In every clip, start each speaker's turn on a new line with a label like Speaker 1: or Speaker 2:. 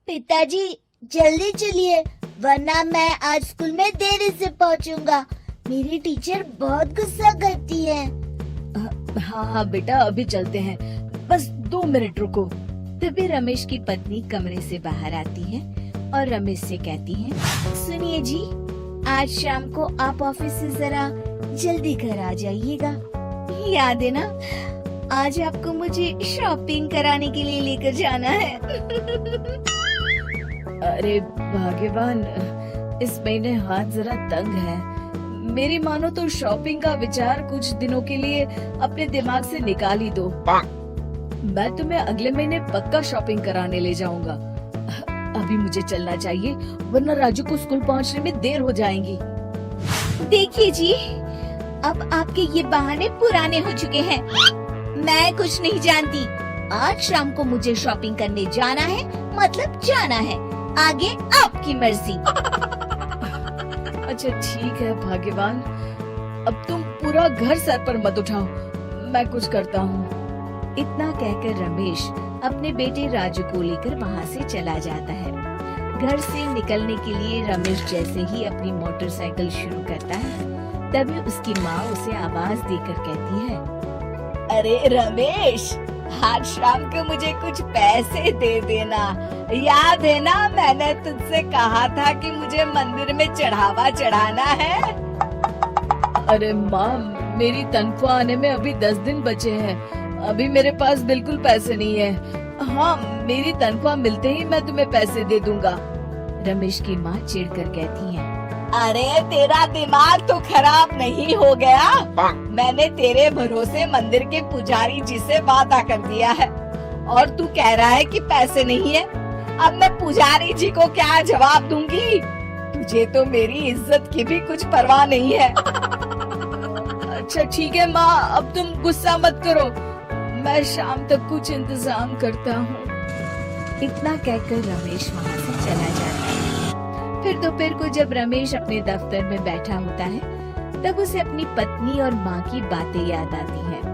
Speaker 1: पिताजी जल्दी चलिए, वरना मैं आज स्कूल में देरी से पहुंचूंगा। मेरी टीचर बहुत गुस्सा करती है।
Speaker 2: हाँ हाँ बेटा, अभी चलते हैं, बस 2 मिनट रुको।
Speaker 3: तभी रमेश की पत्नी कमरे से बाहर आती है और रमेश से कहती है, सुनिए जी, आज शाम को आप ऑफिस से जरा जल्दी घर आ जाइएगा। याद है ना, आज आपको मुझे शॉपिंग कराने के लिए लेकर जाना है।
Speaker 2: अरे भाग्यवान, इस महीने हाथ जरा तंग है। मेरी मानो तो शॉपिंग का विचार कुछ दिनों के लिए अपने दिमाग से निकाल ही दो। मैं तुम्हें अगले महीने पक्का शॉपिंग कराने ले जाऊंगा। अभी मुझे चलना चाहिए, वरना राजू को स्कूल पहुंचने में देर हो जाएगी।
Speaker 3: देखिए जी, अब आपके ये बहाने पुराने हो चुके हैं। मैं कुछ नहीं जानती। आज शाम को मुझे शॉपिंग करने जाना है, मतलब जाना है। आगे आपकी मर्जी।
Speaker 2: अच्छा ठीक है भाग्यवान, अब तुम पूरा घर सर पर मत उठाओ, मैं कुछ करता हूँ।
Speaker 3: इतना कहकर रमेश अपने बेटे राजू को लेकर वहाँ से चला जाता है। घर से निकलने के लिए रमेश जैसे ही अपनी मोटरसाइकिल शुरू करता है, तभी उसकी माँ उसे आवाज देकर कहती है,
Speaker 1: अरे रमेश, आज शाम को मुझे कुछ पैसे दे देना। याद है ना, मैंने तुझसे कहा था कि मुझे मंदिर में चढ़ावा चढ़ाना है।
Speaker 2: अरे माँ, मेरी तनख्वाह आने में अभी 10 दिन बचे हैं। अभी मेरे पास बिल्कुल पैसे नहीं है। हाँ, मेरी तनख्वाह मिलते ही मैं तुम्हें पैसे दे दूंगा।
Speaker 3: रमेश की माँ चिढ़कर कहती है,
Speaker 1: अरे तेरा दिमाग तो खराब नहीं हो गया? मैंने तेरे भरोसे मंदिर के पुजारी जी से वादा कर दिया है और तू कह रहा है कि पैसे नहीं है। अब मैं पुजारी जी को क्या जवाब दूंगी? तुझे तो मेरी इज्जत की भी कुछ परवाह नहीं है।
Speaker 2: अच्छा ठीक है माँ, अब तुम गुस्सा मत करो, मैं शाम तक कुछ इंतजाम करता हूँ।
Speaker 3: इतना कहकर रमेश वहाँ से चला जाता है। फिर दोपहर को जब रमेश अपने दफ्तर में बैठा होता है, तब उसे अपनी पत्नी और माँ की बातें याद आती हैं।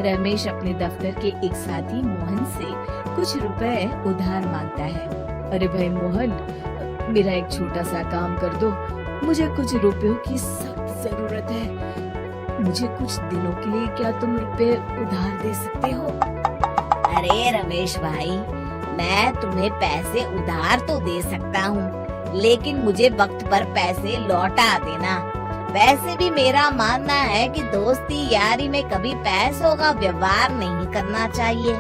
Speaker 3: रमेश अपने दफ्तर के एक साथी मोहन से कुछ रुपए उधार मांगता है।
Speaker 2: अरे भाई मोहन, मेरा एक छोटा सा काम कर दो, मुझे कुछ रुपयों की सख्त जरूरत है। मुझे कुछ दिनों के लिए क्या तुम रुपए उधार दे सकते हो?
Speaker 1: अरे रमेश भाई, मैं तुम्हें पैसे उधार तो दे सकता हूँ, लेकिन मुझे वक्त पर पैसे लौटा देना। वैसे भी मेरा मानना है कि दोस्ती यारी में कभी पैसों का व्यवहार नहीं करना चाहिए।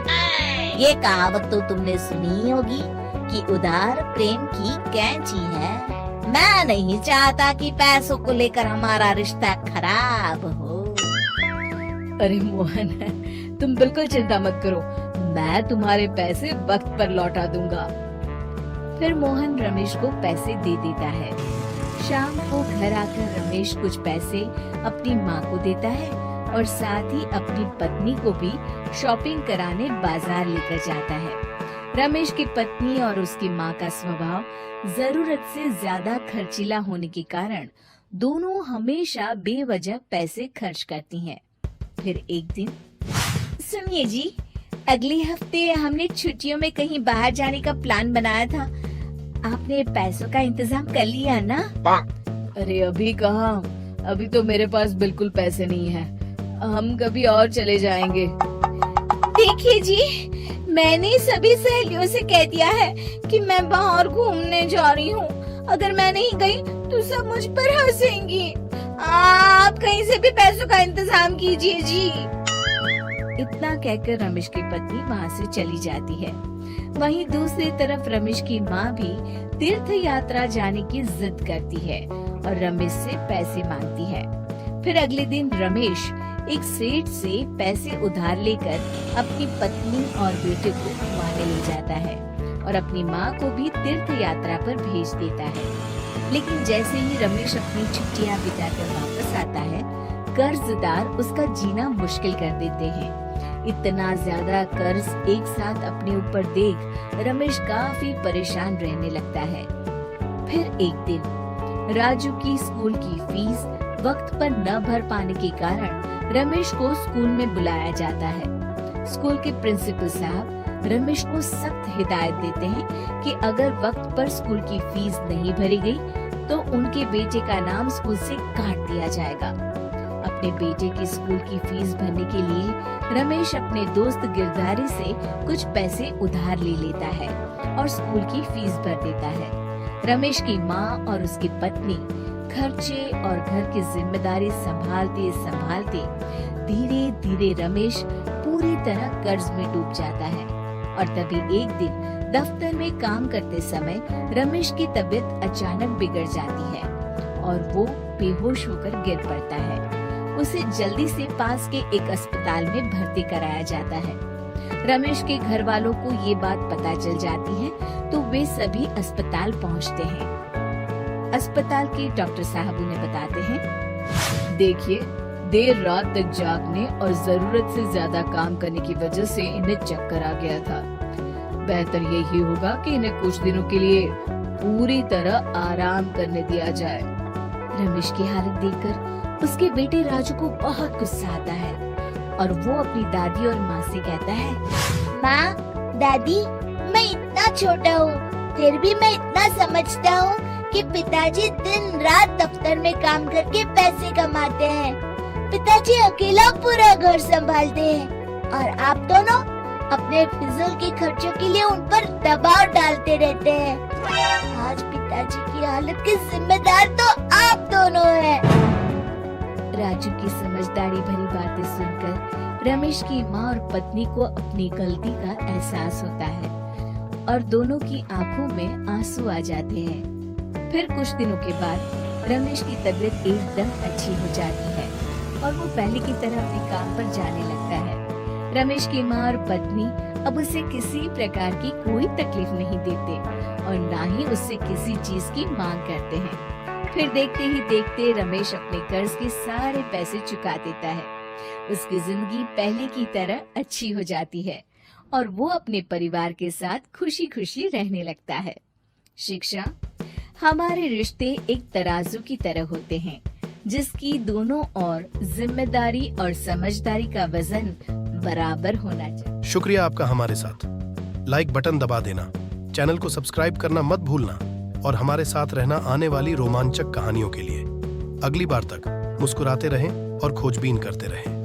Speaker 1: ये कहावत तो तुमने सुनी होगी कि उधार प्रेम की कैंची है। मैं नहीं चाहता कि पैसों को लेकर हमारा रिश्ता खराब हो।
Speaker 2: अरे मोहन, तुम बिल्कुल चिंता मत करो, मैं तुम्हारे पैसे वक्त पर लौटा दूंगा।
Speaker 3: फिर मोहन रमेश को पैसे दे देता है। शाम को घर आकर रमेश कुछ पैसे अपनी माँ को देता है और साथ ही अपनी पत्नी को भी शॉपिंग कराने बाजार लेकर जाता है। रमेश की पत्नी और उसकी माँ का स्वभाव जरूरत से ज्यादा खर्चीला होने के कारण दोनों हमेशा बेवजह पैसे खर्च करती हैं। फिर एक दिन, सुनिए जी, अगले हफ्ते हमने छुट्टियों में कहीं बाहर जाने का प्लान बनाया था। आपने पैसों का इंतजाम कर लिया ना?
Speaker 2: अरे अभी कहाँ, अभी तो मेरे पास बिल्कुल पैसे नहीं है। हम कभी और चले जाएंगे।
Speaker 3: देखिए जी, मैंने सभी सहेलियों से कह दिया है कि मैं बाहर घूमने जा रही हूँ। अगर मैं नहीं गई तो सब मुझ पर हंसेंगी। आप कहीं से भी पैसों का इंतजाम कीजिए जी। इतना कहकर रमेश की पत्नी वहाँ से चली जाती है। वहीं दूसरी तरफ रमेश की माँ भी तीर्थ यात्रा जाने की जिद करती है और रमेश से पैसे मांगती है। फिर अगले दिन रमेश एक सेठ से पैसे उधार लेकर अपनी पत्नी और बेटे को घुमाने ले जाता है और अपनी माँ को भी तीर्थ यात्रा पर भेज देता है। लेकिन जैसे ही रमेश अपनी छुट्टियाँ बिताकर वापस आता है, कर्जदार उसका जीना मुश्किल कर देते हैं। इतना ज्यादा कर्ज एक साथ अपने ऊपर देख रमेश काफी परेशान रहने लगता है। फिर एक दिन राजू की स्कूल की फीस वक्त पर न भर पाने के कारण रमेश को स्कूल में बुलाया जाता है। स्कूल के प्रिंसिपल साहब
Speaker 2: रमेश को सख्त हिदायत देते हैं कि अगर वक्त पर स्कूल की फीस नहीं भरी गई तो उनके बेटे का नाम स्कूल से काट दिया जाएगा। अपने बेटे की स्कूल की फीस भरने के लिए रमेश अपने दोस्त गिरधारी से कुछ पैसे उधार ले लेता है और स्कूल की फीस भर देता है। रमेश की माँ और उसकी पत्नी खर्चे और घर की जिम्मेदारी संभालते संभालते धीरे धीरे रमेश पूरी तरह कर्ज में डूब जाता है। और तभी एक दिन दफ्तर में काम करते समय रमेश की तबीयत अचानक बिगड़ जाती है और वो बेहोश होकर गिर पड़ता है। उसे जल्दी से पास के एक अस्पताल में भर्ती कराया जाता है। रमेश के घर वालों को ये बात पता चल जाती है तो वे सभी अस्पताल पहुंचते हैं। अस्पताल के डॉक्टर साहब उन्हें बताते हैं,
Speaker 3: देखिए, देर रात तक जागने और जरूरत से ज्यादा काम करने की वजह से इन्हें चक्कर आ गया था। बेहतर यही होगा कि इन्हें कुछ दिनों के लिए पूरी तरह आराम करने दिया जाए।
Speaker 2: रमेश की हालत देखकर उसके बेटे राजू को बहुत गुस्सा आता है और वो अपनी दादी और माँ से कहता है,
Speaker 1: माँ, दादी, मैं इतना छोटा हूँ फिर भी मैं इतना समझता हूँ कि पिताजी दिन रात दफ्तर में काम करके पैसे कमाते हैं। पिताजी अकेला पूरा घर संभालते हैं और आप दोनों अपने फिजूल के खर्चों के लिए उन पर दबाव डालते रहते हैं। आज पिताजी की हालत के जिम्मेदार तो आप दोनों हैं।
Speaker 2: राजू की समझदारी भरी बातें सुनकर रमेश की माँ और पत्नी को अपनी गलती का एहसास होता है और दोनों की आंखों में आंसू आ जाते हैं। फिर कुछ दिनों के बाद रमेश की तबीयत एकदम अच्छी हो जाती है और वो पहले की तरह अपने काम पर जाने लगता है। रमेश की माँ और पत्नी अब उसे किसी प्रकार की कोई तकलीफ नहीं देते और ना ही उससे किसी चीज की मांग करते हैं। फिर देखते ही देखते रमेश अपने कर्ज के सारे पैसे चुका देता है। उसकी जिंदगी पहले की तरह अच्छी हो जाती है और वो अपने परिवार के साथ खुशी खुशी रहने लगता है। शिक्षा, हमारे रिश्ते एक तराजू की तरह होते हैं जिसकी दोनों ओर जिम्मेदारी और समझदारी का वजन बराबर होना चाहिए।
Speaker 4: शुक्रिया आपका हमारे साथ। लाइक बटन दबा देना, चैनल को सब्सक्राइब करना मत भूलना और हमारे साथ रहना आने वाली रोमांचक कहानियों के लिए। अगली बार तक मुस्कुराते रहें और खोजबीन करते रहें।